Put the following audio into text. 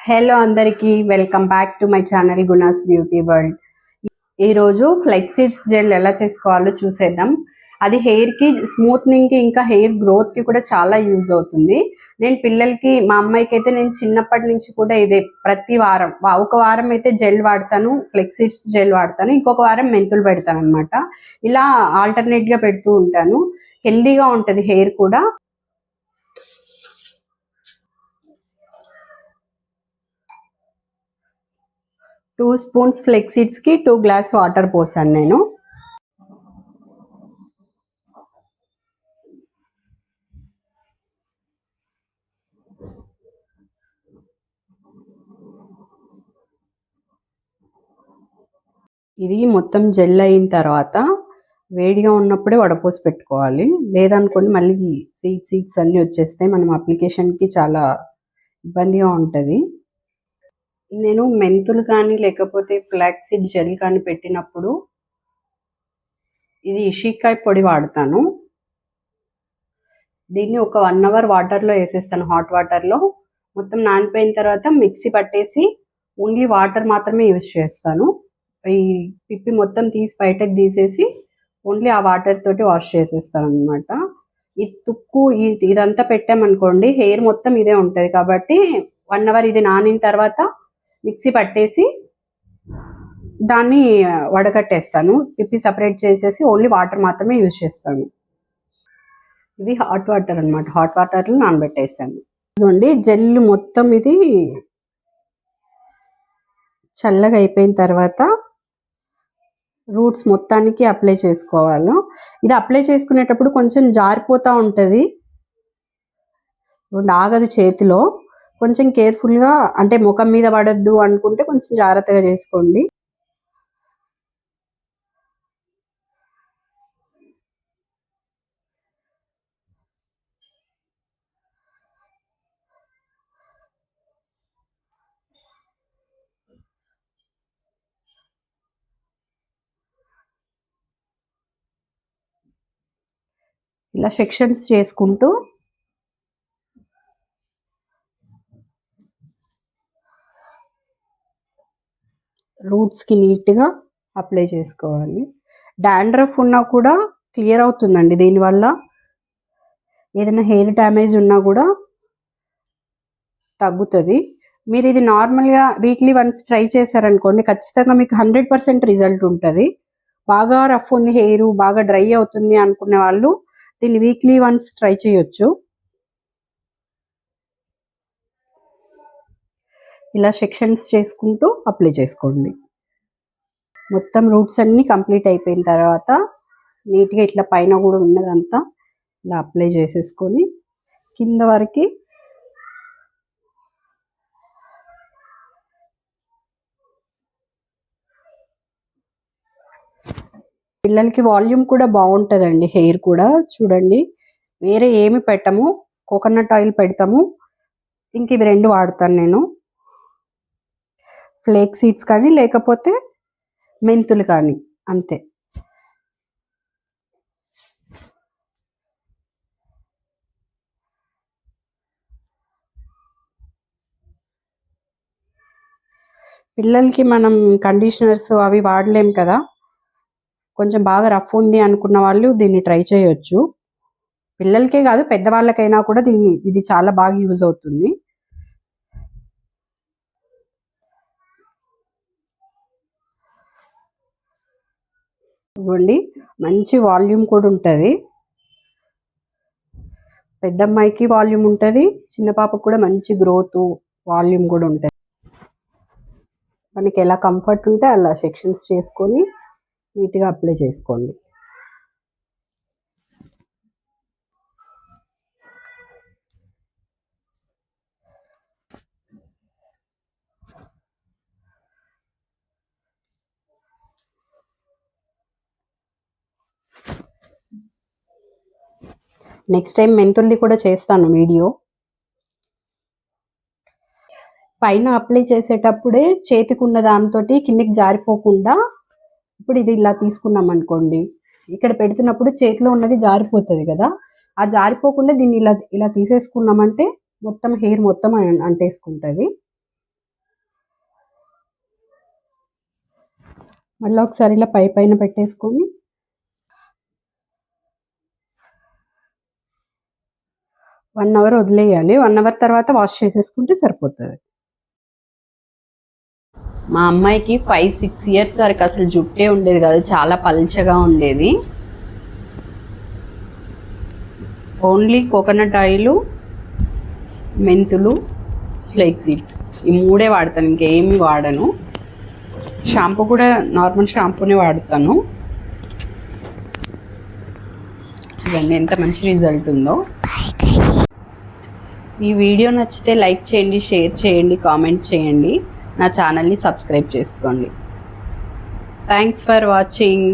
Hello అందరికీ welcome back to my channel gunas beauty world. ఈరోజు flex seeds gel ఎలా చేసుకోవాలో చూసేద్దాం. అది హెయిర్కి స్మూత్నింగ్కి ఇంకా హెయిర్ గ్రోత్కి కూడా చాలా యూజ్ అవుతుంది. నేను పిల్లలకి మా అమ్మాయికి అయితే నేను చిన్నప్పటి నుంచి కూడా ఇదే ప్రతి వారం ఒక వారం అయితే జెల్ వాడతాను, ఫ్లెక్స్ సీడ్స్ జెల్ వాడతాను, ఇంకొక వారం మెంతులు పెడతాను అనమాట. ఇలా ఆల్టర్నేట్గా పెడుతూ ఉంటాను. హెల్దీగా ఉంటుంది హెయిర్ కూడా. 2 స్పూన్స్ ఫ్లెక్స్ సీడ్స్కి 2 గ్లాస్ వాటర్ పోసాను నేను. ఇది మొత్తం జెల్ అయిన తర్వాత వేడిగా ఉన్నప్పుడే వడపోసి పెట్టుకోవాలి. లేదనుకోండి మళ్ళీ సీడ్స్ అన్నీ వచ్చేస్తాయి. మనం అప్లికేషన్కి చాలా ఇబ్బందిగా ఉంటుంది. నేను మెంతులు కానీ లేకపోతే ఫ్లాక్స్ సీడ్ జెల్ కానీ పెట్టినప్పుడు ఇది ఇషికాయ పొడి వాడతాను. దీన్ని ఒక 1 అవర్ వాటర్లో వేసేస్తాను, హాట్ వాటర్లో. మొత్తం నానిపోయిన తర్వాత మిక్సీ పట్టేసి ఓన్లీ వాటర్ మాత్రమే యూజ్ చేస్తాను. ఈ పిప్పి మొత్తం తీసి బయటకు తీసేసి ఓన్లీ ఆ వాటర్ తోటి వాష్ చేసేస్తాను అనమాట. ఈ తుక్కు ఇదంతా పెట్టామనుకోండి హెయిర్ మొత్తం ఇదే ఉంటుంది. కాబట్టి 1 అవర్ ఇది నానిన తర్వాత మిక్సీ పట్టేసి దాన్ని వడకట్టేస్తాను. పిప్పి సపరేట్ చేసేసి ఓన్లీ వాటర్ మాత్రమే యూజ్ చేస్తాను. ఇవి హాట్ వాటర్ అనమాట. హాట్ వాటర్లో నానబెట్టేసాను. ఇదిగోండి జెల్ మొత్తం ఇది చల్లగా అయిపోయిన తర్వాత రూట్స్ మొత్తానికి అప్లై చేసుకోవాలి. ఇది అప్లై చేసుకునేటప్పుడు కొంచెం జారిపోతూ ఉంటుంది, ఆగదు చేతిలో. కొంచెం కేర్ఫుల్గా, అంటే ముఖం మీద పడద్దు అనుకుంటే కొంచెం జాగ్రత్తగా చేసుకోండి. ఇలా సెక్షన్స్ చేసుకుంటూ రూట్స్కి నీట్గా అప్లై చేసుకోవాలి. డాండ్రఫ్ ఉన్నా కూడా క్లియర్ అవుతుందండి దీనివల్ల. ఏదైనా హెయిర్ డ్యామేజ్ ఉన్నా కూడా తగ్గుతుంది. మీరు ఇది నార్మల్గా వీక్లీ వన్స్ ట్రై చేశారనుకోండి, ఖచ్చితంగా మీకు 100% రిజల్ట్ ఉంటుంది. బాగా రఫ్ ఉంది హెయిర్, బాగా డ్రై అవుతుంది అనుకునే వాళ్ళు దీన్ని వీక్లీ వన్స్ ట్రై చేయొచ్చు. ఇలా సెక్షన్స్ చేసుకుంటూ అప్లై చేసుకోండి. మొత్తం రూట్స్ అన్నీ కంప్లీట్ అయిపోయిన తర్వాత నీట్గా ఇట్లా పైన కూడా ఉన్నదంతా ఇలా అప్లై చేసేసుకొని కింద వరకు పిల్లలకి వాల్యూమ్ కూడా బాగుంటుందండి. హెయిర్ కూడా చూడండి, వేరే ఏమి పెట్టము, కోకోనట్ ఆయిల్ పెడతాము. ఇంక ఇవి 2 వాడతాను నేను, ఫ్లేక్ సీడ్స్ కానీ లేకపోతే మెంతులు కానీ, అంతే. పిల్లలకి మనం కండిషనర్స్ అవి వాడలేం కదా, కొంచెం బాగా రఫ్ ఉంది అనుకున్న వాళ్ళు దీన్ని ట్రై చేయొచ్చు. పిల్లలకే కాదు పెద్దవాళ్ళకైనా కూడా ఇది చాలా బాగా యూజ్ అవుతుంది. ఇవ్వండి, మంచి వాల్యూమ్ కూడా ఉంటుంది. పెద్దమ్మాయికి వాల్యూమ్ ఉంటుంది, చిన్న పాపకు కూడా మంచి గ్రోత్ వాల్యూమ్ కూడా ఉంటుంది. మనకి ఎలా కంఫర్ట్ ఉంటే అలా సెక్షన్స్ చేసుకొని నీట్గా అప్లై చేసుకోండి. నెక్స్ట్ టైం మెంతుల్ది కూడా చేస్తాను వీడియో. పైన అప్లై చేసేటప్పుడే చేతికి ఉన్న దాంతో కిందికి జారిపోకుండా, ఇప్పుడు ఇది ఇలా తీసుకున్నాం అనుకోండి, ఇక్కడ పెడుతున్నప్పుడు చేతిలో ఉన్నది జారిపోతుంది కదా, ఆ జారిపోకుండా దీన్ని ఇలా తీసేసుకున్నామంటే మొత్తం హెయిర్ మొత్తం అంటేసుకుంటుంది. మళ్ళీ ఒకసారి ఇలా పైన పెట్టేసుకొని వన్ అవర్ వదిలేయాలి. 1 అవర్ తర్వాత వాష్ చేసేసుకుంటే సరిపోతుంది. మా అమ్మాయికి 5-6 ఇయర్స్ వరకు అసలు జుట్టే ఉండేది కాదు, చాలా పల్చగా ఉండేది. ఓన్లీ కోకోనట్ ఆయిల్, మెంతులు, ఫ్లేక్ సీడ్స్ ఈ 3 వాడతాను, ఇంకేమీ వాడను. షాంపూ కూడా నార్మల్ షాంపూనే వాడతాను. చూడండి ఎంత మంచి రిజల్ట్ ఉందో. ఈ వీడియో నచ్చితే లైక్ చేయండి, షేర్ చేయండి, కామెంట్ చేయండి. నా ఛానల్ని సబ్స్క్రైబ్ చేసుకోండి. Thanks for watching.